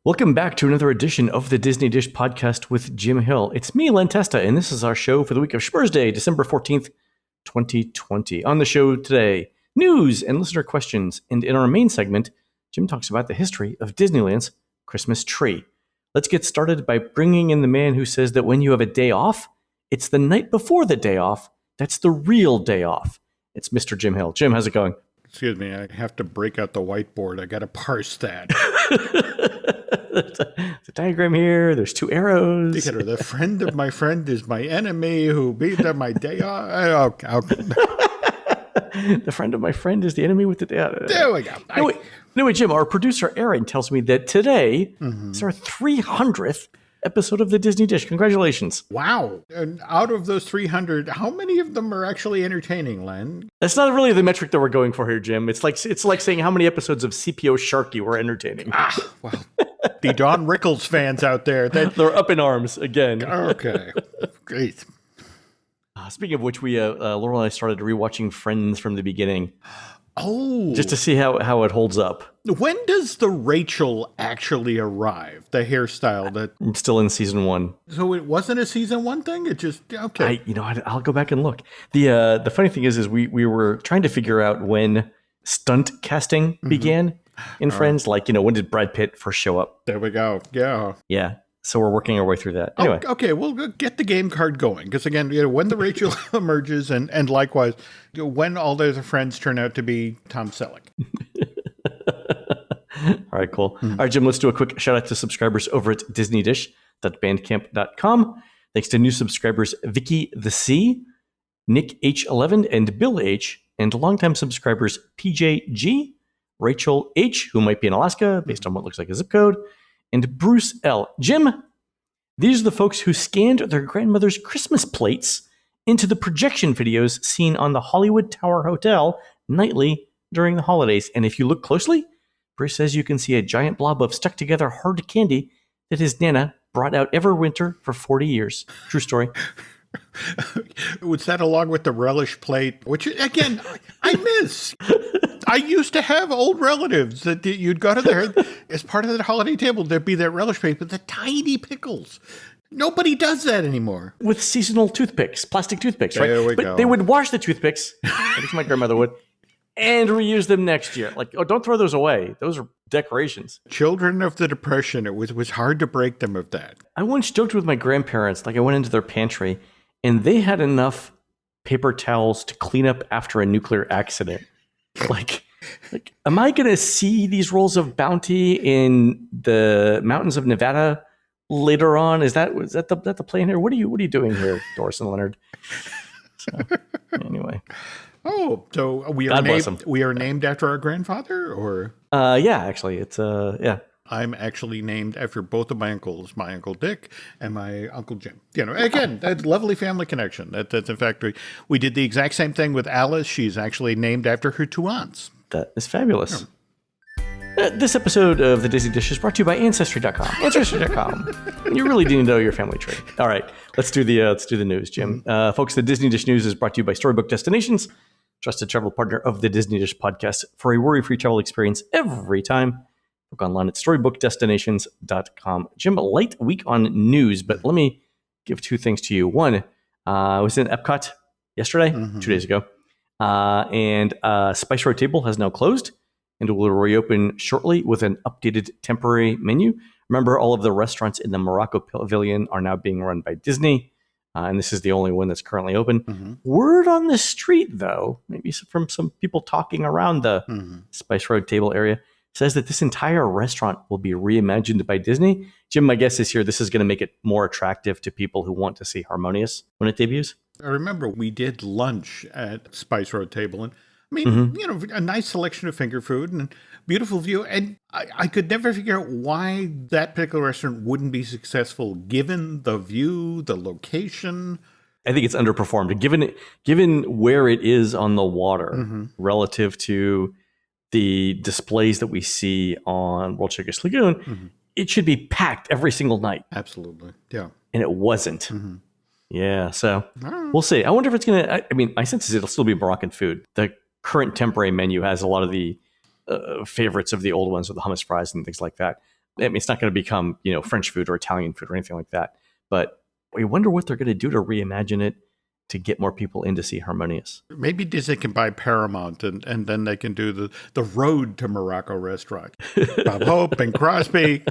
Welcome back to another edition of the Disney Dish podcast with Jim Hill. It's me, Len Testa, and this is our show for the week of Spurs Day, December 14th, 2020. On the show today, news and listener questions. And in our main segment, Jim talks about the history of Disneyland's Christmas tree. Let's get started by bringing in the man who says that when you have a day off, it's the night before the day off. That's the real day off. It's Mr. Jim Hill. Jim, how's it going? Excuse me, I have to break out the whiteboard. I got to parse that. There's a diagram here. There's two arrows. The friend of my friend is my enemy who beat up my day off. The friend of my friend is the enemy with the day off. There we go. Anyway, Jim, our producer Aaron tells me that today is our 300th episode of the Disney Dish. Congratulations. Wow. And out of those 300, how many of them are actually entertaining, Len? That's not really the metric that we're going for here, Jim. It's like saying how many episodes of CPO Sharky were entertaining. Well, the Don Rickles fans out there. They're up in arms again. Okay. Great. Speaking of which, Laurel and I started rewatching Friends from the beginning. Oh. Just to see how it holds up. When does the Rachel actually arrive? The hairstyle that... I'm still in season 1. So it wasn't a season 1 thing? It just... Okay. I'll go back and look. The funny thing is we were trying to figure out when stunt casting began in Friends. Like, when did Brad Pitt first show up? There we go. Yeah. Yeah. So we're working our way through that. Anyway. Okay, we'll get the game card going. Because again, when the Rachel emerges and likewise, when all those friends turn out to be Tom Selleck. All right, cool. All right, Jim, let's do a quick shout out to subscribers over at disneydish.bandcamp.com. Thanks to new subscribers Vicky the C, Nick H11, and Bill H, and longtime subscribers PJ G, Rachel H, who might be in Alaska based on what looks like a zip code, and Bruce L. Jim, these are the folks who scanned their grandmother's Christmas plates into the projection videos seen on the Hollywood Tower Hotel nightly during the holidays. And if you look closely, Bruce says you can see a giant blob of stuck-together hard candy that his Nana brought out every winter for 40 years. True story. Was that along with the relish plate? Which, again, I miss. I used to have old relatives that you'd go to there as part of the holiday table. There'd be that relish plate with the tiny pickles. Nobody does that anymore. With seasonal toothpicks, plastic toothpicks, right? There we go. But they would wash the toothpicks, at least my grandmother would, and reuse them next year. Like, don't throw those away. Those are decorations. Children of the Depression, it was hard to break them of that. I once joked with my grandparents, like I went into their pantry, and they had enough paper towels to clean up after a nuclear accident. Like, am I going to see these rolls of Bounty in the mountains of Nevada later on? Was that the plan here? What are you doing here, Doris and Leonard? So, anyway. Oh, so we are named after our grandfather, or? Yeah, actually, it's yeah. I'm actually named after both of my uncles, my Uncle Dick and my Uncle Jim. Again, that lovely family connection. That's in fact, we did the exact same thing with Alice. She's actually named after her two aunts. That is fabulous. This episode of The Disney Dish is brought to you by Ancestry.com. Ancestry.com. You really do know your family tree. All right, let's do the news, Jim. Folks, the Disney Dish News is brought to you by Storybook Destinations, trusted travel partner of the Disney Dish podcast for a worry-free travel experience every time. Book online at StorybookDestinations.com. Jim, a light week on news, but let me give two things to you. One, I was in Epcot yesterday, 2 days ago, and Spice Road Table has now closed and will reopen shortly with an updated temporary menu. Remember, all of the restaurants in the Morocco pavilion are now being run by Disney, and this is the only one that's currently open. Word on the street, though, maybe from some people talking around the Spice Road Table area, says that this entire restaurant will be reimagined by Disney. Jim, my guess is here this is going to make it more attractive to people who want to see Harmonious when it debuts. I remember we did lunch at Spice Road Table, and I mean, a nice selection of finger food and beautiful view. And I could never figure out why that particular restaurant wouldn't be successful given the view, the location. I think it's underperformed, given where it is on the water relative to the displays that we see on World Showcase Lagoon. It should be packed every single night. Absolutely. Yeah. And it wasn't. Yeah. So we'll see. I wonder if it's going to, I mean, my sense is it'll still be Moroccan food. The current temporary menu has a lot of the favorites of the old ones with the hummus fries and things like that. I mean, it's not going to become, French food or Italian food or anything like that. But I wonder what they're going to do to reimagine it to get more people in to see Harmonious. Maybe Disney can buy Paramount and then they can do the Road to Morocco restaurant. Bob Hope and Crosby.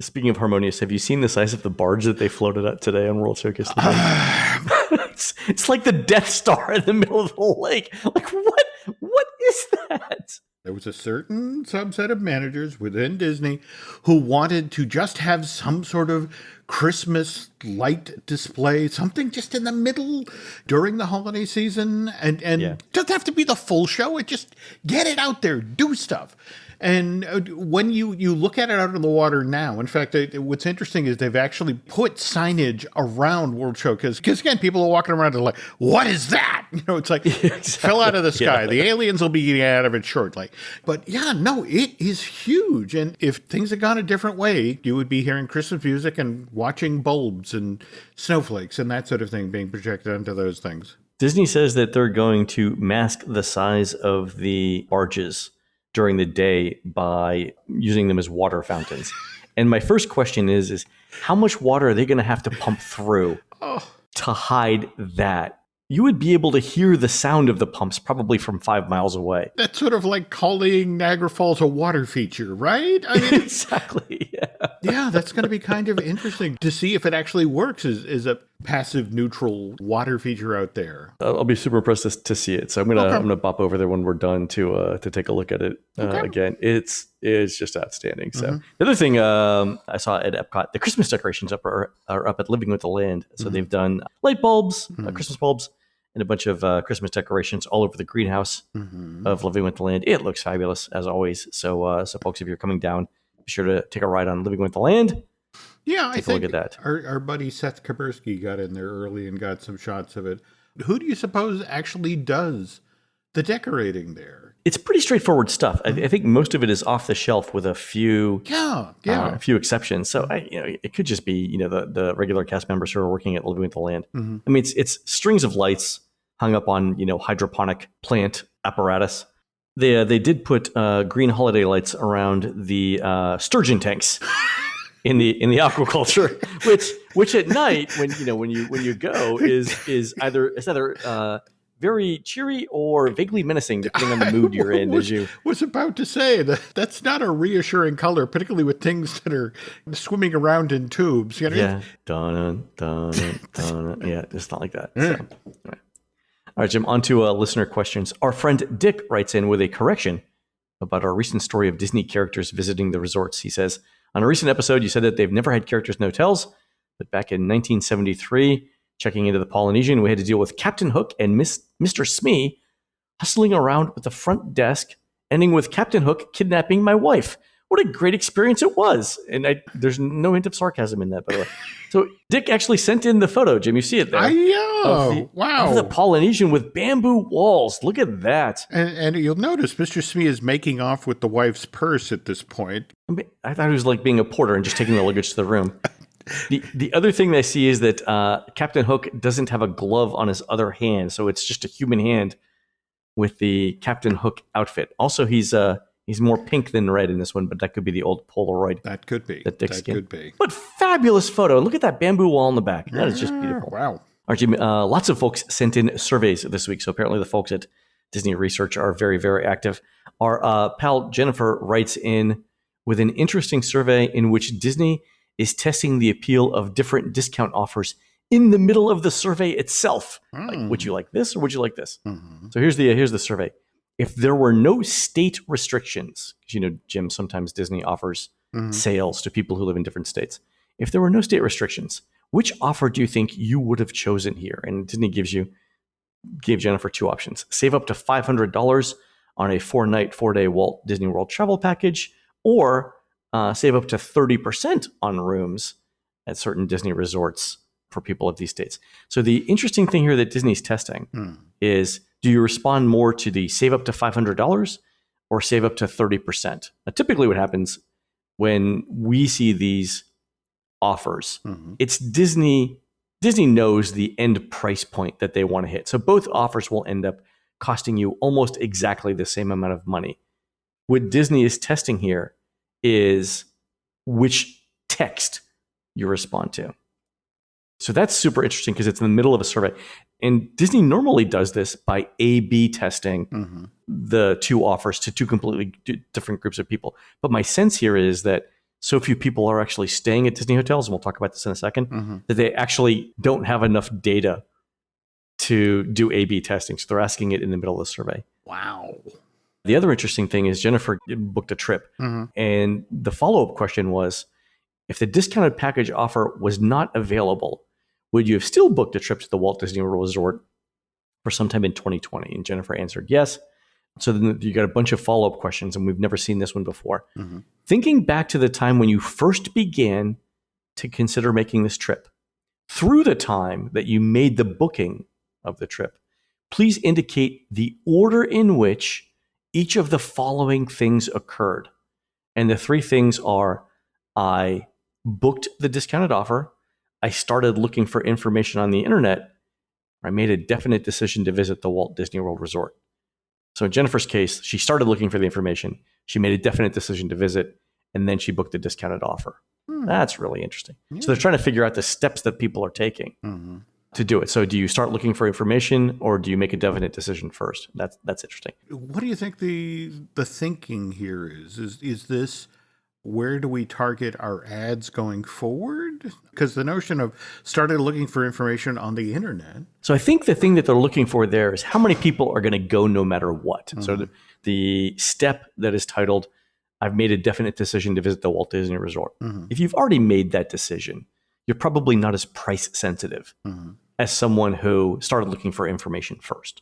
Speaking of Harmonious, have you seen the size of the barge that they floated at today on World Showcase? It's like the Death Star in the middle of the lake. Like, what is that? There was a certain subset of managers within Disney who wanted to just have some sort of Christmas light display, something just in the middle during the holiday season, and doesn't have to be the full show. It just get it out there, do stuff. And when you look at it out of the water now, in fact, what's interesting is they've actually put signage around World Showcase. Because again, people are walking around and like, what is that? It's like, fell out of the sky. The aliens will be eating out of it shortly. But yeah, no, it is huge. And if things had gone a different way, you would be hearing Christmas music and watching bulbs and snowflakes and that sort of thing being projected onto those things. Disney says that they're going to mask the size of the barges during the day by using them as water fountains. And my first question is how much water are they going to have to pump through to hide that? You would be able to hear the sound of the pumps probably from 5 miles away. That's sort of like calling Niagara Falls a water feature, right? I mean, exactly. Yeah, that's going to be kind of interesting to see if it actually works as a passive neutral water feature out there. I'll be super impressed to see it. So I'm gonna bop over there when we're done to take a look at it again. It's just outstanding. So the other thing I saw at Epcot, the Christmas decorations are up at Living with the Land. So they've done light bulbs, Christmas bulbs, and a bunch of Christmas decorations all over the greenhouse of Living with the Land. It looks fabulous as always. So folks, if you're coming down, be sure to take a ride on Living with the Land. Yeah, I think look at that. Our buddy Seth Kapersky got in there early and got some shots of it. Who do you suppose actually does the decorating there? It's pretty straightforward stuff. I think most of it is off the shelf with a few a few exceptions. So it could just be the regular cast members who are working at Living with the Land. I mean, it's strings of lights hung up on hydroponic plant apparatus. They did put green holiday lights around the sturgeon tanks. In the aquaculture, which at night when you go is either very cheery or vaguely menacing depending on the mood you're in. Was about to say that's not a reassuring color, particularly with things that are swimming around in tubes. Yeah, dun dun dun. Yeah, it's not like that. So, all right, Jim. On to listener questions. Our friend Dick writes in with a correction about our recent story of Disney characters visiting the resorts. He says, on a recent episode, you said that they've never had characters in hotels, but back in 1973, checking into the Polynesian, we had to deal with Captain Hook and Mr. Smee hustling around with the front desk, ending with Captain Hook kidnapping my wife. What a great experience it was. And there's no hint of sarcasm in that, by the way. So Dick actually sent in the photo, Jim. You see it there. Wow. Of the Polynesian with bamboo walls. Look at that. And you'll notice Mr. Smee is making off with the wife's purse at this point. I thought it was like being a porter and just taking the luggage to the room. The other thing I see is that Captain Hook doesn't have a glove on his other hand, so it's just a human hand with the Captain Hook outfit. Also, he's more pink than red in this one, but that could be the old Polaroid. That could be. That could be. But fabulous photo. Look at that bamboo wall in the back. That is just beautiful. Wow. All right, Jimmy, lots of folks sent in surveys this week, so apparently the folks at Disney Research are very, very active. Our pal Jennifer writes in with an interesting survey in which Disney is testing the appeal of different discount offers in the middle of the survey itself. Like, would you like this or would you like this? So here's the survey. If there were no state restrictions, because Jim, sometimes Disney offers sales to people who live in different states. If there were no state restrictions, which offer do you think you would have chosen here? And Disney gave Jennifer two options. Save up to $500 on a 4-night, 4-day Walt Disney World travel package, or save up to 30% on rooms at certain Disney resorts for people of these states. So the interesting thing here that Disney's testing is, do you respond more to the save up to $500 or save up to 30%? Now, typically what happens when we see these offers, it's Disney knows the end price point that they want to hit. So both offers will end up costing you almost exactly the same amount of money. What Disney is testing here is which text you respond to. So that's super interesting because it's in the middle of a survey. And Disney normally does this by A/B testing the two offers to two completely different groups of people. But my sense here is that so few people are actually staying at Disney hotels, and we'll talk about this in a second, that they actually don't have enough data to do A/B testing. So they're asking it in the middle of the survey. Wow. The other interesting thing is Jennifer booked a trip. And the follow-up question was, if the discounted package offer was not available, would you have still booked a trip to the Walt Disney World Resort for sometime in 2020? And Jennifer answered yes. So then you got a bunch of follow-up questions, and we've never seen this one before. Thinking back to the time when you first began to consider making this trip, through the time that you made the booking of the trip, please indicate the order in which each of the following things occurred. And the three things are: I booked the discounted offer, I started looking for information on the internet, or I made a definite decision to visit the Walt Disney World Resort. So in Jennifer's case, she started looking for the information, she made a definite decision to visit, and then she booked the discounted offer. That's really interesting. So they're trying to figure out the steps that people are taking to do it. So do you start looking for information, or do you make a definite decision first? That's interesting. What do you think the thinking here is? Is this, where do we target our ads going forward? Because the notion of started looking for information on the internet. So I think the thing that they're looking for there is how many people are going to go no matter what. So the step that is titled, I've made a definite decision to visit the Walt Disney Resort. If you've already made that decision, you're probably not as price sensitive as someone who started looking for information first.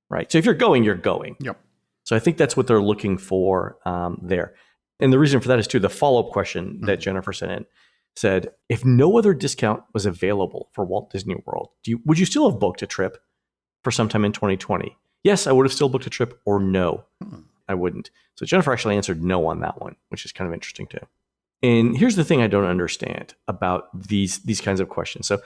Right? So if you're going, you're going. Yep. So I think that's what they're looking for there. And the reason for that is too, the follow-up question that Jennifer sent in said, if no other discount was available for Walt Disney World, would you still have booked a trip for sometime in 2020? Yes, I would have still booked a trip, or no, I wouldn't. So Jennifer actually answered no on that one, which is kind of interesting too. And here's the thing I don't understand about these kinds of questions. So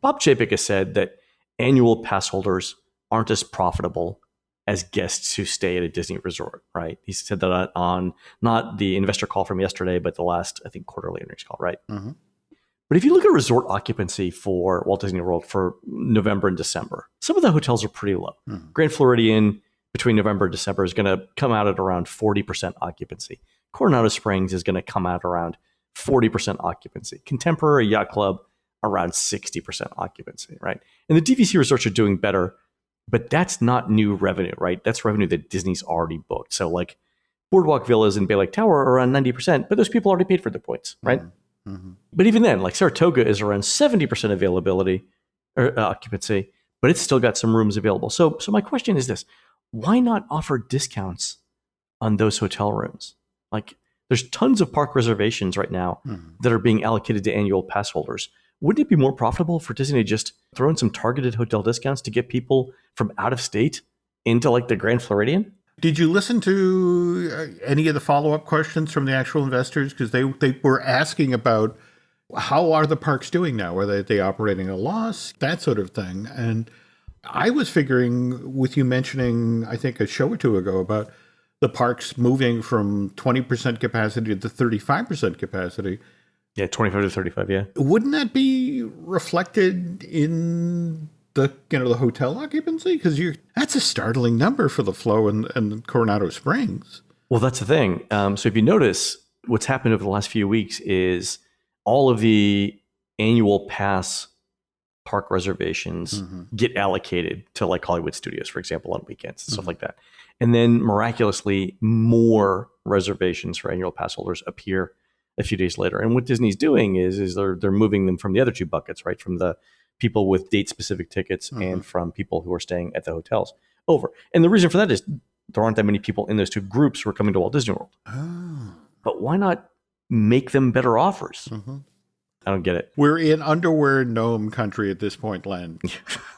Bob Chapek has said that annual pass holders aren't as profitable as guests who stay at a Disney resort, right? He said that on not the investor call from yesterday, but the last, I think, quarterly earnings call, right? But if you look at resort occupancy for Walt Disney World for November and December, some of the hotels are pretty low. Grand Floridian between November and December is going to come out at around 40% occupancy. Coronado Springs is going to come out around 40% occupancy. Contemporary Yacht Club around 60% occupancy, right? And the DVC resorts are doing better, but that's not new revenue, right? That's revenue that Disney's already booked. So like Boardwalk Villas and Bay Lake Tower are around 90%, but those people already paid for their points, right? But even then, like Saratoga is around 70% availability or occupancy, but it's still got some rooms available. So my question is this: why not offer discounts on those hotel rooms? Like there's tons of park reservations right now that are being allocated to annual pass holders. Wouldn't it be more profitable for Disney to just throw in some targeted hotel discounts to get people from out of state into like the Grand Floridian? Did you listen to any of the follow-up questions from the actual investors? Because they were asking about how are the parks doing now? Are they operating at a loss? That sort of thing. And I was figuring, with you mentioning, I think a show or two ago, about the parks moving from 20% capacity to 35% capacity. Yeah, 25 to 35, yeah. Wouldn't that be reflected in the hotel occupancy? Because that's a startling number for the Flow and Coronado Springs. Well, that's the thing. So if you notice, what's happened over the last few weeks is all of the annual pass park reservations get allocated to like Hollywood Studios, for example, on weekends and stuff like that. And then miraculously, more reservations for annual pass holders appear a few days later. And what Disney's doing is they're moving them from the other two buckets, right? From the people with date-specific tickets and from people who are staying at the hotels over. And the reason for that is there aren't that many people in those two groups who are coming to Walt Disney World. But why not make them better offers? I don't get it. We're in underwear gnome country at this point, Len.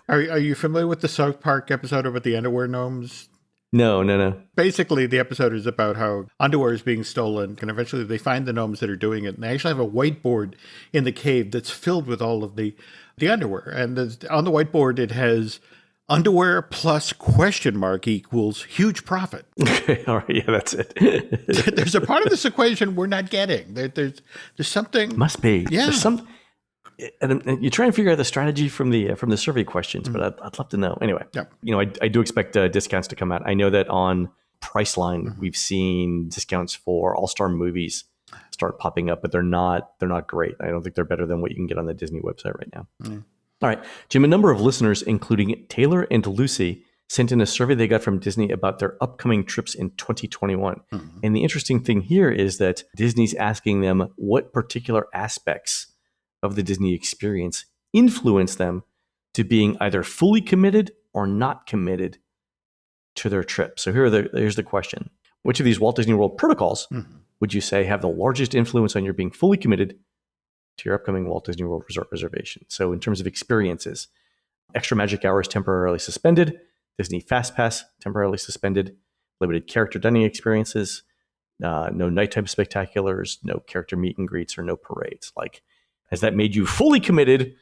Are you familiar with the South Park episode about the underwear gnomes? No. Basically, the episode is about how underwear is being stolen, and eventually they find the gnomes that are doing it, and they actually have a whiteboard in the cave that's filled with all of the underwear. And on the whiteboard, it has underwear plus question mark equals huge profit. Okay, all right, yeah, that's it. There's a part of this equation we're not getting. There's something. Must be. Yeah. There's some, and you try and figure out the strategy from the survey questions, but I'd love to know. Anyway, Yeah. I do expect discounts to come out. I know that on Priceline, we've seen discounts for all-star movies start popping up, but they're not great. I don't think they're better than what you can get on the Disney website right now. All right, Jim, a number of listeners, including Taylor and Lucy, sent in a survey they got from Disney about their upcoming trips in 2021. And the interesting thing here is that Disney's asking them what particular aspects of the Disney experience influence them to being either fully committed or not committed to their trip. So here's the question. Which of these Walt Disney World protocols would you say have the largest influence on your being fully committed to your upcoming Walt Disney World Resort reservation? So in terms of experiences, extra magic hours temporarily suspended, Disney Fast Pass temporarily suspended, limited character dining experiences, no nighttime spectaculars, no character meet and greets, or no parades. Like, has that made you fully committed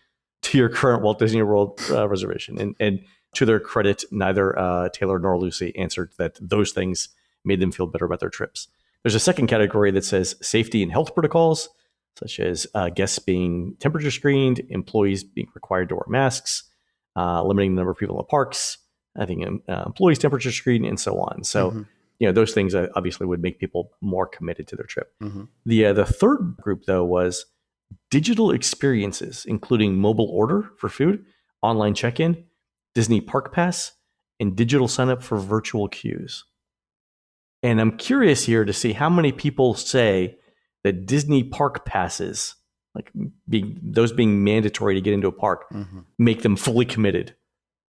to your current Walt Disney World reservation? And to their credit, neither Taylor nor Lucy answered that those things made them feel better about their trips. There's a second category that says safety and health protocols, such as guests being temperature screened, employees being required to wear masks, limiting the number of people in the parks, I think employees temperature screened, and so on. So, those things obviously would make people more committed to their trip. The third group, though, was digital experiences, including mobile order for food, online check-in, Disney Park Pass, and digital sign-up for virtual queues. And I'm curious here to see how many people say that Disney Park Passes, like being mandatory to get into a park, make them fully committed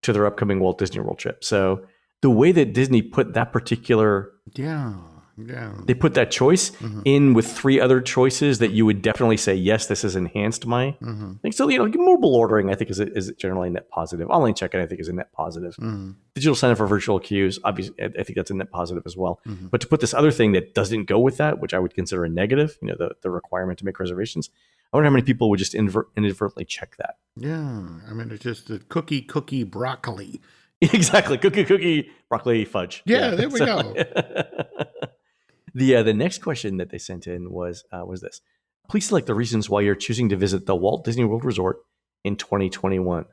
to their upcoming Walt Disney World trip. So the way that Disney put that particular, they put that choice in with three other choices that you would definitely say, yes, this has enhanced my thing. So, mobile ordering, I think, is generally a net positive. Online check-in, I think, is a net positive. Digital sign up for virtual queues, obviously, I think that's a net positive as well. But to put this other thing that doesn't go with that, which I would consider a negative, the requirement to make reservations, I wonder how many people would just inadvertently check that. Yeah. I mean, it's just the cookie, broccoli. Exactly. Cookie, broccoli, fudge. Yeah, there we go. The next question that they sent in was this. Please select the reasons why you're choosing to visit the Walt Disney World Resort in 2021.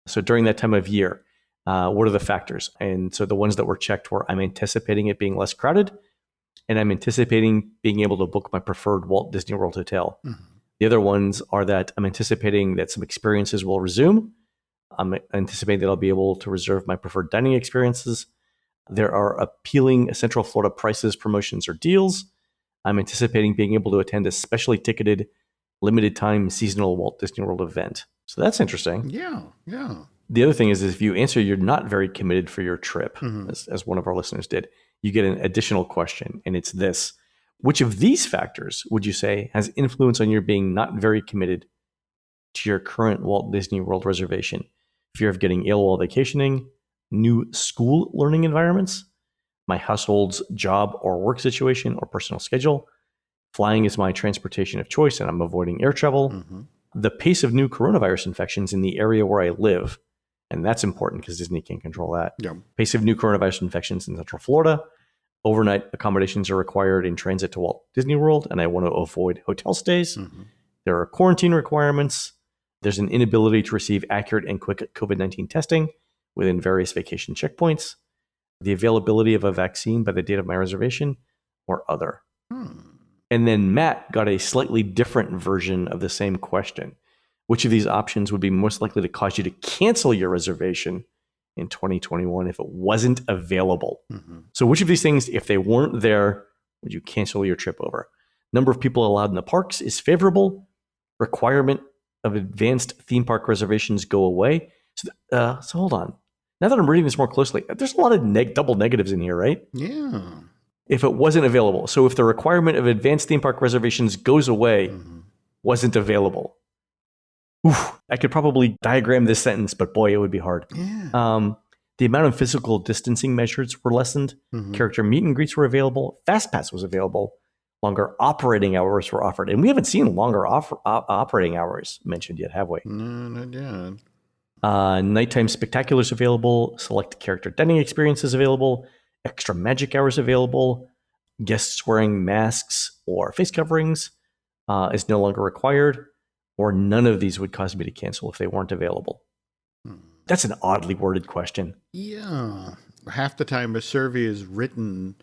So during that time of year, what are the factors? And so the ones that were checked were, I'm anticipating it being less crowded, and I'm anticipating being able to book my preferred Walt Disney World hotel. The other ones are that I'm anticipating that some experiences will resume. I'm anticipating that I'll be able to reserve my preferred dining experiences. There are appealing Central Florida prices, promotions, or deals. I'm anticipating being able to attend a specially ticketed, limited time seasonal Walt Disney World event. So that's interesting. Yeah. The other thing is if you answer you're not very committed for your trip, as one of our listeners did, you get an additional question, and it's this. Which of these factors would you say has influence on your being not very committed to your current Walt Disney World reservation? Fear of getting ill while vacationing, new school learning environments, my household's job or work situation or personal schedule, flying is my transportation of choice and I'm avoiding air travel, the pace of new coronavirus infections in the area where I live, and that's important because Disney can't control that. Pace of new coronavirus infections in Central Florida, overnight accommodations are required in transit to Walt Disney World, and I want to avoid hotel stays. There are quarantine requirements. There's an inability to receive accurate and quick COVID-19 testing within various vacation checkpoints, the availability of a vaccine by the date of my reservation, or other. And then Matt got a slightly different version of the same question. Which of these options would be most likely to cause you to cancel your reservation in 2021 if it wasn't available? So which of these things, if they weren't there, would you cancel your trip over? Number of people allowed in the parks is favorable. Requirement of advanced theme park reservations go away. So hold on. Now that I'm reading this more closely, there's a lot of double negatives in here, right? Yeah. If it wasn't available. So if the requirement of advanced theme park reservations goes away, wasn't available. Oof, I could probably diagram this sentence, but boy, it would be hard. Yeah. The amount of physical distancing measures were lessened. Character meet and greets were available. Fast Pass was available. Longer operating hours were offered. And we haven't seen longer operating hours mentioned yet, have we? No, not yet. Nighttime spectaculars available. Select character dining experiences available. Extra magic hours available. Guests wearing masks or face coverings is no longer required. Or none of these would cause me to cancel if they weren't available. That's an oddly worded question. Yeah. Half the time a survey is written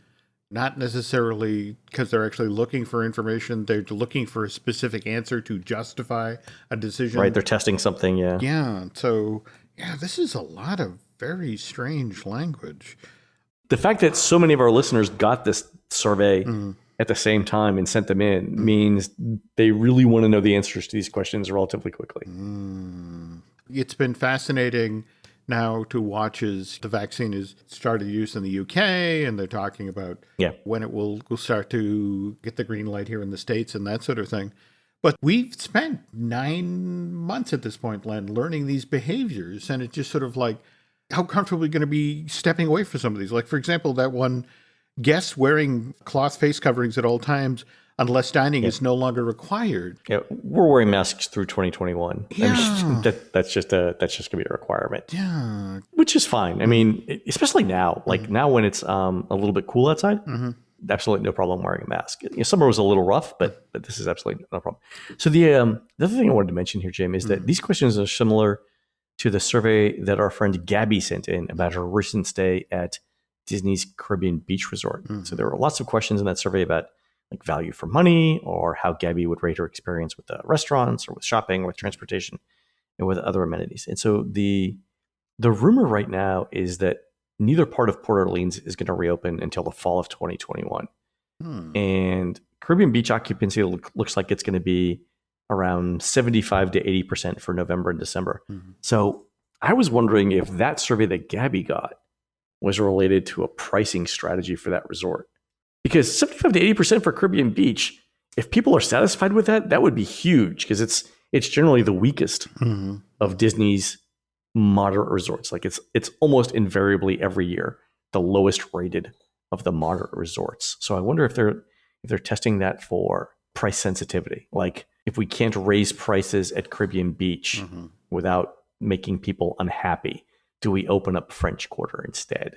not necessarily because they're actually looking for information. They're looking for a specific answer to justify a decision. Right, they're testing something, yeah. Yeah, so, this is a lot of very strange language. The fact that so many of our listeners got this survey at the same time and sent them in means they really want to know the answers to these questions relatively quickly. It's been fascinating now to watch as the vaccine is started use in the UK, and they're talking about when it will start to get the green light here in the States and that sort of thing. But we've spent 9 months at this point, Len, learning these behaviors, and it's just sort of like, how comfortable are we going to be stepping away from some of these? Like, for example, that one, guests wearing cloth face coverings at all times unless dining is no longer required. Yeah, we're wearing masks through 2021. Yeah. That's just going to be a requirement. Yeah. Which is fine. I mean, especially now, like now when it's a little bit cool outside, absolutely no problem wearing a mask. Summer was a little rough, but this is absolutely no problem. So the other thing I wanted to mention here, Jim, is that these questions are similar to the survey that our friend Gabby sent in about her recent stay at Disney's Caribbean Beach Resort. So there were lots of questions in that survey about like value for money, or how Gabby would rate her experience with the restaurants or with shopping or with transportation and with other amenities. And so the rumor right now is that neither part of Port Orleans is going to reopen until the fall of 2021. And Caribbean beach occupancy looks like it's going to be around 75 to 80% for November and December. So I was wondering if that survey that Gabby got was related to a pricing strategy for that resort. Because 75 to 80% for Caribbean beach, if people are satisfied with that, that would be huge, because it's generally the weakest of Disney's moderate resorts. Like it's almost invariably every year the lowest rated of the moderate resorts. So I wonder if they're testing that for price sensitivity. Like if we can't raise prices at Caribbean beach without making people unhappy, do we open up French Quarter instead?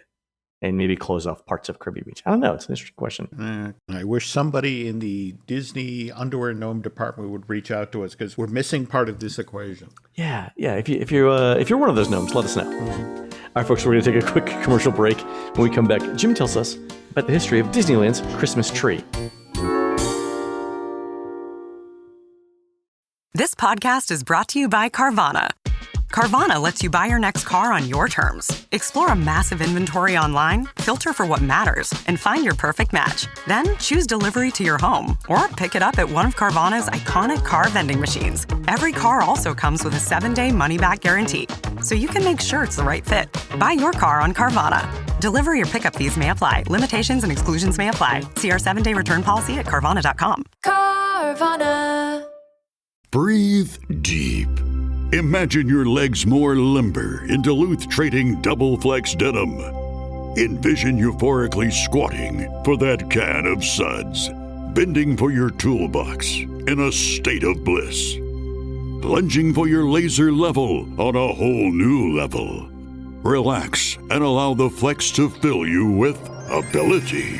And maybe close off parts of Caribbean Beach? I don't know. It's an interesting question. I wish somebody in the Disney underwear gnome department would reach out to us, because we're missing part of this equation. Yeah. If you're one of those gnomes, let us know. All right, folks, we're going to take a quick commercial break. When we come back, Jim tells us about the history of Disneyland's Christmas tree. This podcast is brought to you by Carvana. Carvana lets you buy your next car on your terms. Explore a massive inventory online, filter for what matters, and find your perfect match. Then choose delivery to your home or pick it up at one of Carvana's iconic car vending machines. Every car also comes with a 7-day money-back guarantee, so you can make sure it's the right fit. Buy your car on Carvana. Delivery or pickup fees may apply. Limitations and exclusions may apply. See our 7-day return policy at Carvana.com. Carvana. Breathe deep. Imagine your legs more limber in Duluth Trading Double Flex Denim. Envision euphorically squatting for that can of suds, bending for your toolbox in a state of bliss, lunging for your laser level on a whole new level. Relax and allow the flex to fill you with ability.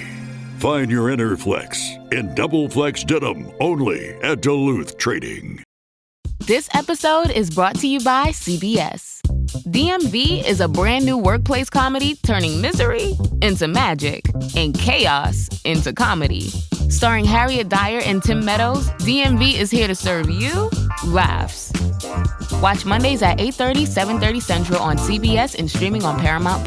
Find your inner flex in Double Flex Denim only at Duluth Trading. This episode is brought to you by CBS. DMV is a brand new workplace comedy turning misery into magic and chaos into comedy. Starring Harriet Dyer and Tim Meadows, DMV is here to serve you laughs. Watch Mondays at 8:30, 7:30 Central on CBS and streaming on Paramount+.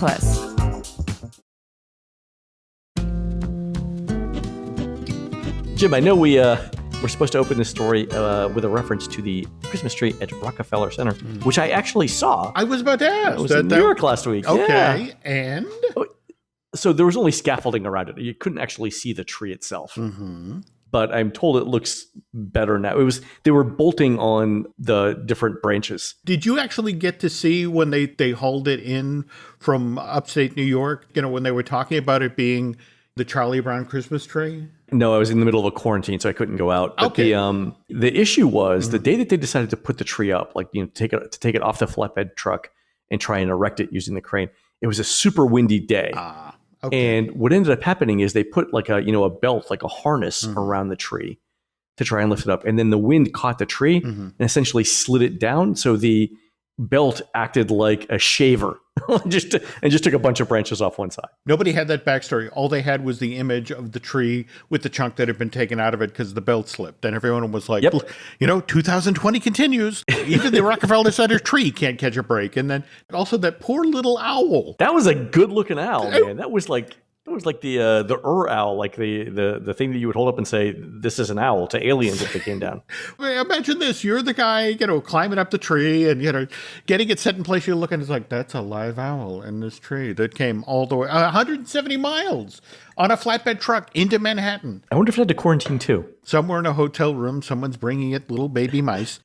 Jim, I know we're supposed to open this story with a reference to the Christmas tree at Rockefeller Center, which I actually saw. I was about to ask. I was in New York last week. Okay, yeah. and? So there was only scaffolding around it. You couldn't actually see the tree itself. But I'm told it looks better now. They were bolting on the different branches. Did you actually get to see when they hauled it in from upstate New York, when they were talking about it being the Charlie Brown Christmas tree? No, I was in the middle of a quarantine, so I couldn't go out. But Okay. the issue was the day that they decided to put the tree up, like take it off the flatbed truck and try and erect it using the crane. It was a super windy day. Okay. And what ended up happening is they put like a belt, like a harness around the tree to try and lift it up. And then the wind caught the tree and essentially slid it down. So the belt acted like a shaver and just took a bunch of branches off one side. Nobody had that backstory. All they had was the image of the tree with the chunk that had been taken out of it because the belt slipped. And everyone was like, 2020 continues. Even the Rockefeller Center tree can't catch a break. And then also that poor little owl. That was a good looking owl, man. That was like the owl, like the thing that you would hold up and say, "This is an owl" to aliens if they came down. Imagine this. You're the guy, climbing up the tree and, getting it set in place. You're looking, it's like, that's a live owl in this tree that came all the way 170 miles on a flatbed truck into Manhattan. I wonder if it had to quarantine too. Somewhere in a hotel room, someone's bringing it little baby mice.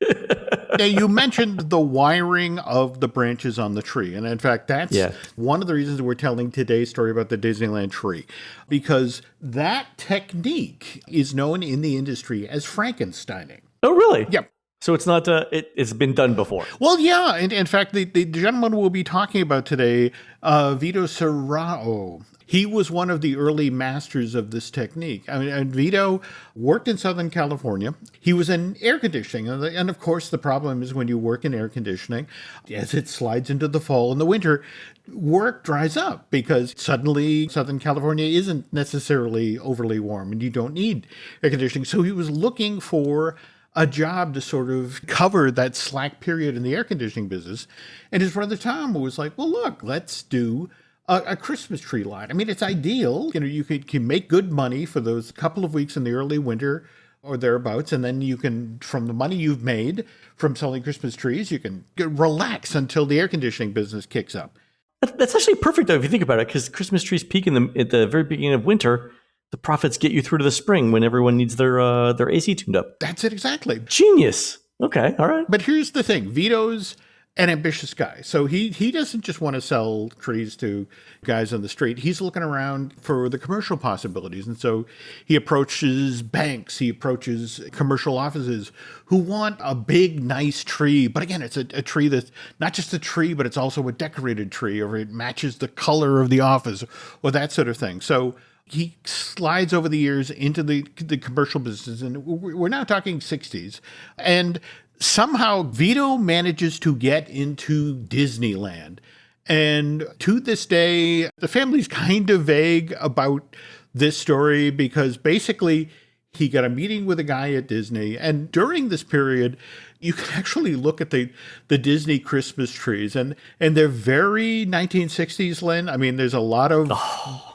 Now, you mentioned the wiring of the branches on the tree. And in fact, that's one of the reasons we're telling today's story about the Disneyland tree, because that technique is known in the industry as Frankensteining. Oh, really? Yep. So it's not, it's been done before. Well, yeah. And in fact, the gentleman we'll be talking about today, Vito Serrao, he was one of the early masters of this technique. I mean, and Vito worked in Southern California. He was in air conditioning. And of course, the problem is when you work in air conditioning, as it slides into the fall and the winter, work dries up because suddenly Southern California isn't necessarily overly warm and you don't need air conditioning. So he was looking for a job to sort of cover that slack period in the air conditioning business. And his brother Tom was like, well, look, let's do a Christmas tree line. I mean, it's ideal. You can make good money for those couple of weeks in the early winter or thereabouts. And then you can, from the money you've made from selling Christmas trees, you can relax until the air conditioning business kicks up. That's actually perfect, though, if you think about it, because Christmas trees peak at the very beginning of winter. The profits get you through to the spring when everyone needs their AC tuned up. That's it exactly. Genius. Okay, all right. But here's the thing. Vito's an ambitious guy. So he doesn't just want to sell trees to guys on the street. He's looking around for the commercial possibilities. And so he approaches banks. He approaches commercial offices who want a big, nice tree. But again, it's a tree that's not just a tree, but it's also a decorated tree, or it matches the color of the office or that sort of thing. So he slides over the years into the commercial business, and we're now talking 60s. And somehow Vito manages to get into Disneyland. And to this day, the family's kind of vague about this story because basically he got a meeting with a guy at Disney. And during this period, you can actually look at the Disney Christmas trees, and they're very 1960s, Len. I mean, there's a lot of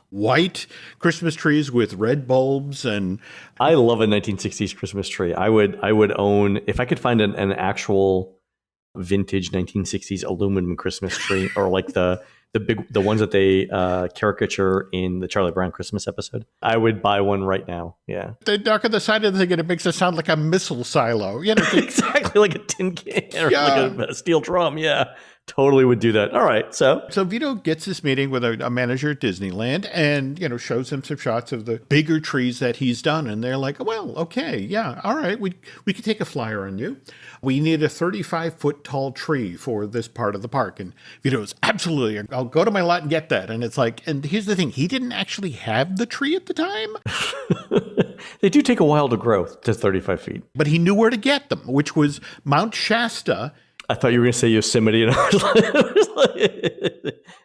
white Christmas trees with red bulbs, and I love a 1960s Christmas tree. I would own, if I could find an actual vintage 1960s aluminum Christmas tree, or like the ones that they caricature in the Charlie Brown Christmas episode. I would buy one right now. Yeah, they knock on the side of the thing and it makes it sound like a missile silo. Exactly, like a tin can or like a steel drum. Yeah. Totally would do that. All right. So Vito gets this meeting with a manager at Disneyland and, shows him some shots of the bigger trees that he's done. And they're like, well, okay, yeah, all right. We could take a flyer on you. We need a 35-foot tall tree for this part of the park. And Vito's, absolutely, I'll go to my lot and get that. And it's like, and here's the thing. He didn't actually have the tree at the time. They do take a while to grow to 35 feet. But he knew where to get them, which was Mount Shasta. I thought you were going to say Yosemite, and I was like,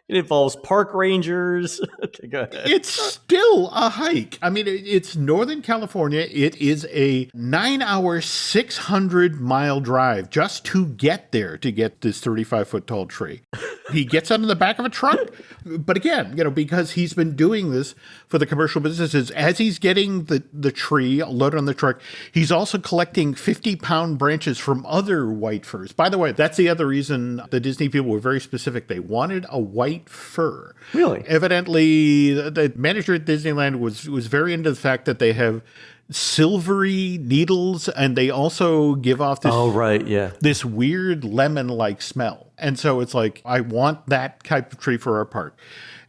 it involves park rangers. Okay, go ahead. It's still a hike. I mean, it's Northern California. It is a 9-hour, 600-mile drive just to get there, to get this 35-foot tall tree. He gets out in the back of a truck. But again, because he's been doing this for the commercial businesses, as he's getting the tree loaded on the truck, he's also collecting 50-pound branches from other white firs. By the way, that's the other reason the Disney people were very specific. They wanted a white fir. Really? Evidently, the manager at Disneyland was very into the fact that they have silvery needles, and they also give off this weird lemon-like smell. And so it's like, I want that type of tree for our park.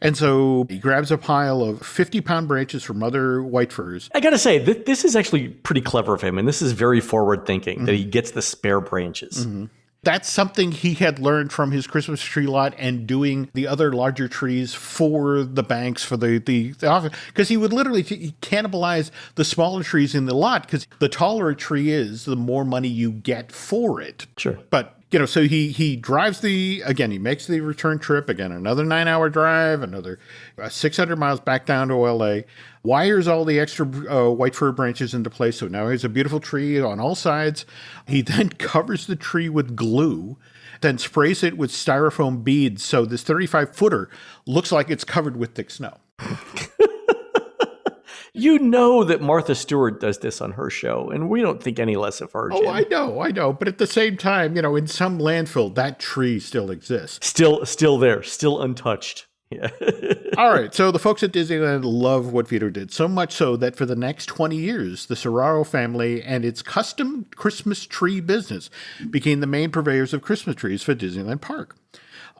And so he grabs a pile of 50-pound branches from other white firs. I got to say, this is actually pretty clever of him. And this is very forward thinking that he gets the spare branches. That's something he had learned from his Christmas tree lot and doing the other larger trees for the banks, for the office. Because he would literally cannibalize the smaller trees in the lot, because the taller a tree is, the more money you get for it. Sure. But, so he drives he makes the return trip, again, another 9-hour drive, another 600 miles back down to LA, wires all the extra white fir branches into place. So now he has a beautiful tree on all sides. He then covers the tree with glue, then sprays it with styrofoam beads. So this 35-footer looks like it's covered with thick snow. You know that Martha Stewart does this on her show, and we don't think any less of her, Jim. Oh, I know. But at the same time, in some landfill, that tree still exists. Still there, still untouched. Yeah. All right. So the folks at Disneyland love what Vito did, so much so that for the next 20 years, the Serraro family and its custom Christmas tree business became the main purveyors of Christmas trees for Disneyland Park.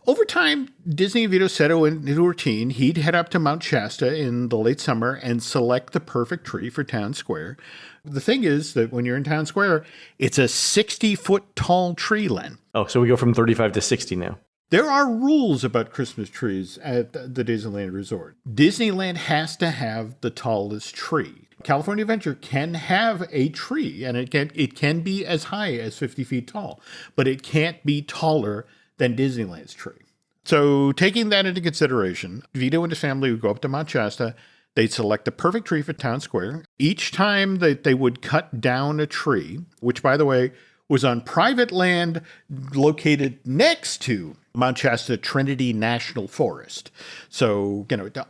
Over time, Disney and Vito settled into a routine. He'd head up to Mount Shasta in the late summer and select the perfect tree for Town Square. The thing is that when you're in Town Square, it's a 60-foot tall tree, Len. Oh, so we go from 35 to 60 now. There are rules about Christmas trees at the Disneyland Resort. Disneyland has to have the tallest tree. California Adventure can have a tree, and it can be as high as 50 feet tall, but it can't be taller than Disneyland's tree. So taking that into consideration, Vito and his family would go up to Mount Shasta. They'd select the perfect tree for Town Square. Each time they would cut down a tree, which, by the way, was on private land located next to Mount Shasta Trinity National Forest. So,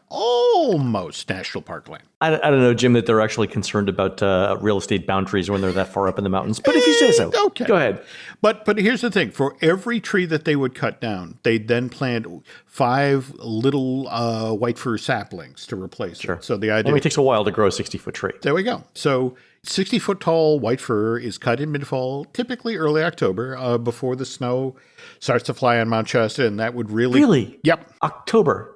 almost national park land. I don't know, Jim, that they're actually concerned about real estate boundaries when they're that far up in the mountains. But if you say so, okay. Go ahead. But here's the thing. For every tree that they would cut down, they'd then plant 5 little white fir saplings to replace it. So the idea... it takes a while to grow a 60-foot tree. There we go. So 60-foot tall white fir is cut in mid-fall, typically early October, before the snow starts to fly on Mount Shasta, and that would really... Really? Yep. October.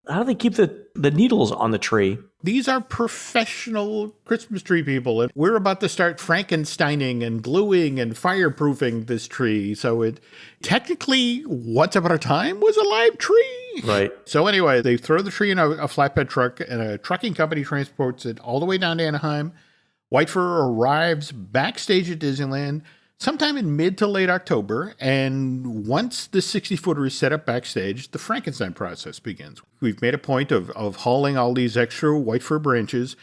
How do they keep the needles on the tree? These are professional Christmas tree people, and we're about to start Frankensteining and gluing and fireproofing this tree. So it technically, once upon a time, was a live tree. Right. So anyway, they throw the tree in a flatbed truck, and a trucking company transports it all the way down to Anaheim. White fir arrives backstage at Disneyland sometime in mid to late October, and once the 60-footer is set up backstage, the Frankenstein process begins. We've made a point of hauling all these extra white fir branches.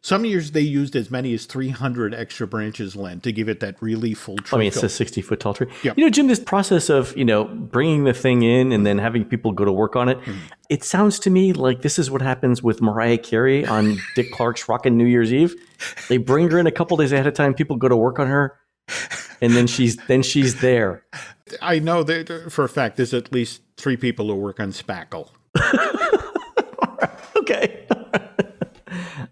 Some years they used as many as 300 extra branches, Len, to give it that really full tree. It's a 60-foot tall tree. Yep. Jim, this process of, bringing the thing in and then having people go to work on it, it sounds to me like this is what happens with Mariah Carey on Dick Clark's Rockin' New Year's Eve. They bring her in a couple days ahead of time, people go to work on her, and then she's there. I know that for a fact there's at least 3 people who work on Spackle. Okay.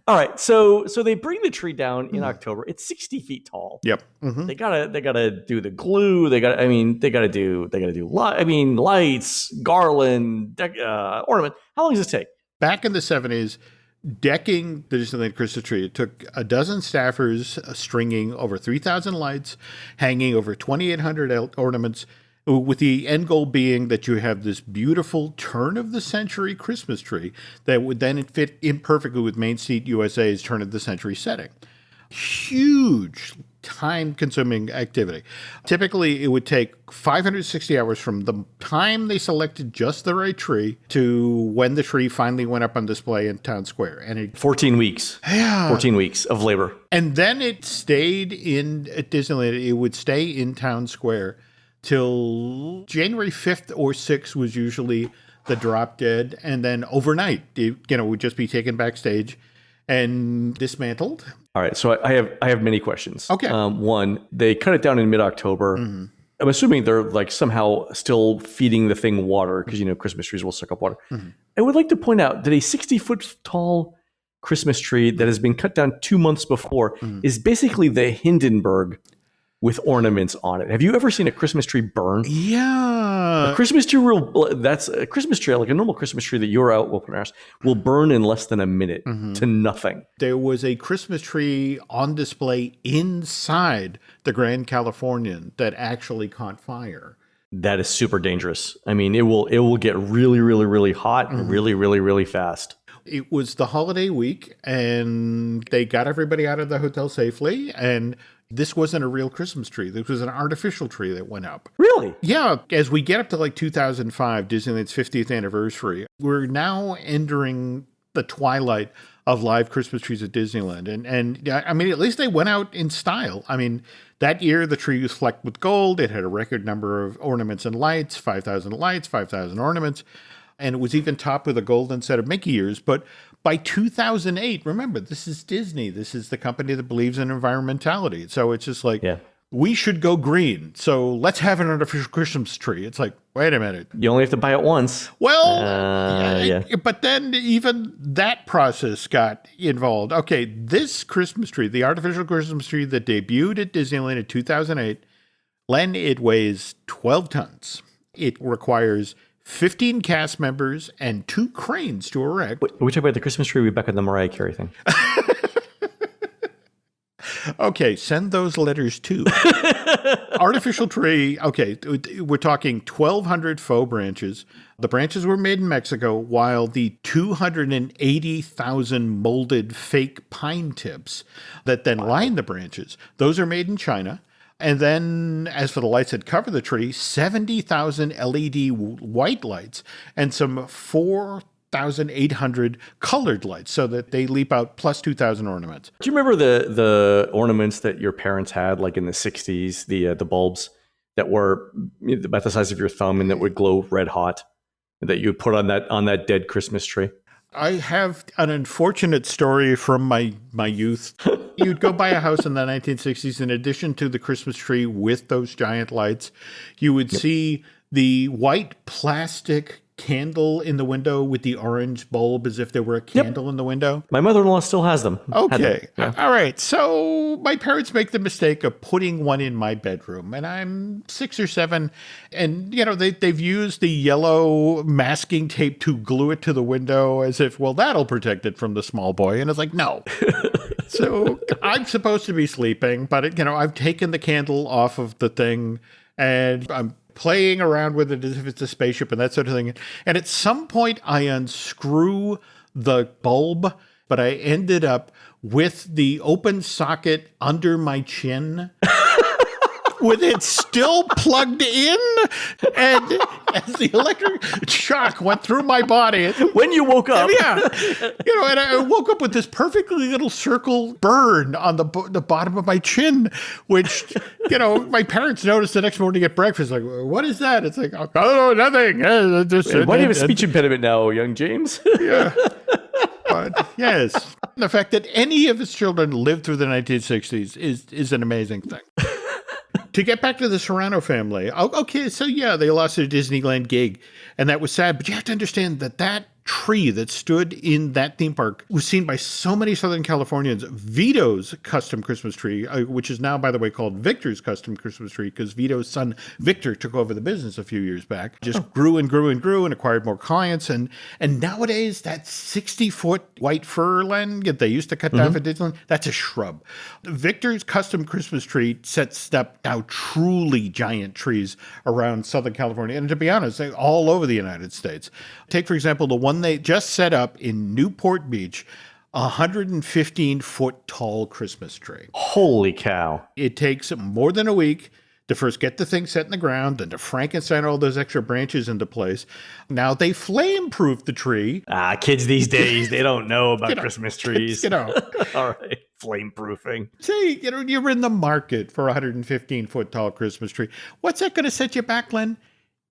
All right. So they bring the tree down in October. It's 60 feet tall. Yep. They gotta do the glue. They gotta do lights, garland, ornament. How long does this take? Back in the 70s, decking the Disneyland Christmas tree, it took a dozen staffers stringing over 3,000 lights, hanging over 2,800 ornaments, with the end goal being that you have this beautiful turn-of-the-century Christmas tree that would then fit imperfectly with Main Street USA's turn-of-the-century setting. Huge time-consuming activity. Typically, it would take 560 hours from the time they selected just the right tree to when the tree finally went up on display in Town Square. And 14 weeks. Yeah. 14 weeks of labor. And then it stayed at Disneyland. It would stay in Town Square till January 5th or 6th was usually the drop dead. And then overnight, it would just be taken backstage and dismantled. All right, so I have many questions. Okay. One, they cut it down in mid-October. I'm assuming they're like somehow still feeding the thing water because Christmas trees will suck up water. I would like to point out that a 60-foot tall Christmas tree that has been cut down 2 months before is basically the Hindenburg with ornaments on it. Have you ever seen a Christmas tree burn? Yeah. A Christmas tree that's a Christmas tree, like a normal Christmas tree that you're out open house, will burn in less than a minute to nothing. There was a Christmas tree on display inside the Grand Californian that actually caught fire. That is super dangerous. I mean, it will get really, really, really hot really, really, really fast. It was the holiday week, and they got everybody out of the hotel safely, and this wasn't a real Christmas tree. This was an artificial tree that went up. Really? Yeah. As we get up to like 2005, Disneyland's 50th anniversary, we're now entering the twilight of live Christmas trees at Disneyland. And I mean, at least they went out in style. I mean, that year the tree was flecked with gold. It had a record number of ornaments and lights, 5,000 lights, 5,000 ornaments. And it was even topped with a golden set of Mickey ears. But by 2008, remember, this is Disney. This is the company that believes in environmentality. So it's just like, we should go green. So let's have an artificial Christmas tree. It's like, wait a minute. You only have to buy it once. Well, but then even that process got involved. Okay, this Christmas tree, the artificial Christmas tree that debuted at Disneyland in 2008, Len, it weighs 12 tons. It requires 15 cast members and 2 cranes to erect. We talk about the Christmas tree, we back at the Mariah Carey thing. Okay, send those letters too. Artificial tree, okay, we're talking 1,200 faux branches. The branches were made in Mexico, while the 280,000 molded fake pine tips that then line the branches, those are made in China. And then, as for the lights that cover the tree, 70,000 LED white lights and some 4,800 colored lights so that they leap out, plus 2,000 ornaments. Do you remember the ornaments that your parents had, like in the 60s, the bulbs that were about the size of your thumb and that would glow red hot, that you would put on that dead Christmas tree? I have an unfortunate story from my youth. You'd go by a house in the 1960s, in addition to the Christmas tree with those giant lights, you would see the white plastic candle in the window with the orange bulb as if there were a candle in the window. My mother-in-law still has them. Okay. All right. So my parents make the mistake of putting one in my bedroom, and I'm 6 or 7, and they've used the yellow masking tape to glue it to the window as if, well, that'll protect it from the small boy. And it's like, no. So I'm supposed to be sleeping, but I've taken the candle off of the thing, and I'm playing around with it as if it's a spaceship and that sort of thing. And at some point I unscrew the bulb, but I ended up with the open socket under my chin with it still plugged in. And as the electric shock went through my body. When you woke up. Yeah. And I woke up with this perfectly little circle burn on the bottom of my chin, which, my parents noticed the next morning at breakfast. Like, what is that? It's like, oh, nothing. Why do you have a speech impediment now, young James? Yeah. But yes, the fact that any of his children lived through the 1960s is an amazing thing. To get back to the Serrano family, okay, so yeah, they lost their Disneyland gig, and that was sad, but you have to understand that tree that stood in that theme park was seen by so many Southern Californians. Vito's custom Christmas tree, which is now, by the way, called Victor's custom Christmas tree, because Vito's son Victor took over the business a few years back, just grew and grew and grew and acquired more clients. And nowadays, that 60-foot white fir land that they used to cut down for Disneyland, that's a shrub. Victor's custom Christmas tree sets up now truly giant trees around Southern California. And to be honest, they're all over the United States. Take, for example, the one they just set up in Newport Beach, 115-foot tall Christmas tree. Holy cow. It takes more than a week to first get the thing set in the ground, then to Frankenstein all those extra branches into place. Now they flame-proof the tree. Kids these days, they don't know about Christmas trees. All right, flame-proofing. Say, you're in the market for a 115-foot tall Christmas tree. What's that going to set you back, Len?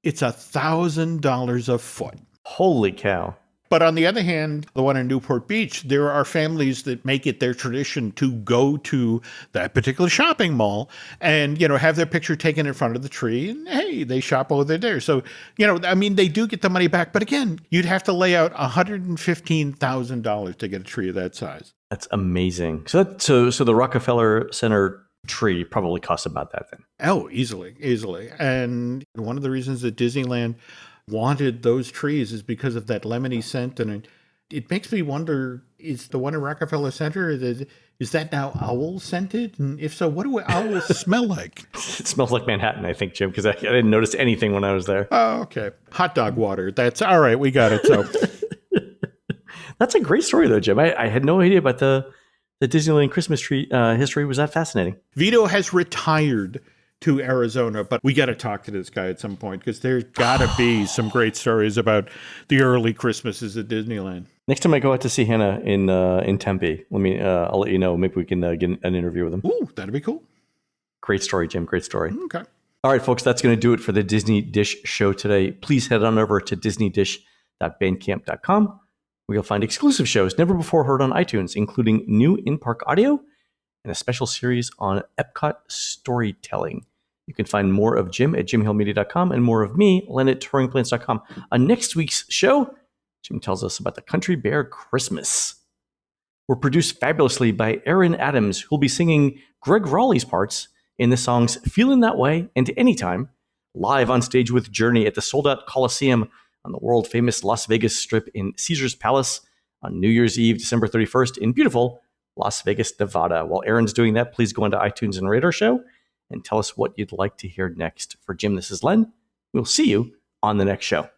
It's $1,000 a foot. Holy cow. But on the other hand, the one in Newport Beach, there are families that make it their tradition to go to that particular shopping mall and, have their picture taken in front of the tree. And hey, they shop over there. So, they do get the money back. But again, you'd have to lay out $115,000 to get a tree of that size. That's amazing. So the Rockefeller Center tree probably costs about that then. Oh, easily. And one of the reasons that Disneyland wanted those trees is because of that lemony scent. And it makes me wonder, is the one in Rockefeller Center, is that now owl scented? And if so, what do owls smell like? It smells like Manhattan, I think, Jim, because I didn't notice anything when I was there. Oh, okay. Hot dog water. That's all right. We got it. So that's a great story, though, Jim. I had no idea about the Disneyland Christmas tree history. Was that fascinating? Vito has retired to Arizona, but we got to talk to this guy at some point because there's got to be some great stories about the early Christmases at Disneyland. Next time I go out to see Hannah in Tempe, I'll let you know. Maybe we can get an interview with him. Ooh, that'd be cool. Great story, Jim. Great story. Okay. All right, folks, that's going to do it for the Disney Dish show today. Please head on over to disneydish.bandcamp.com, where you'll find exclusive shows never before heard on iTunes, including new in-park audio and a special series on Epcot storytelling. You can find more of Jim at jimhillmedia.com and more of me, Len, at touringplans.com. On next week's show, Jim tells us about the Country Bear Christmas. We're produced fabulously by Aaron Adams, who'll be singing Greg Raleigh's parts in the songs Feelin' That Way and Anytime, live on stage with Journey at the sold-out Coliseum on the world-famous Las Vegas Strip in Caesar's Palace on New Year's Eve, December 31st in beautiful Las Vegas, Nevada. While Aaron's doing that, please go onto iTunes and rate our show and tell us what you'd like to hear next. For Jim, this is Len. We'll see you on the next show.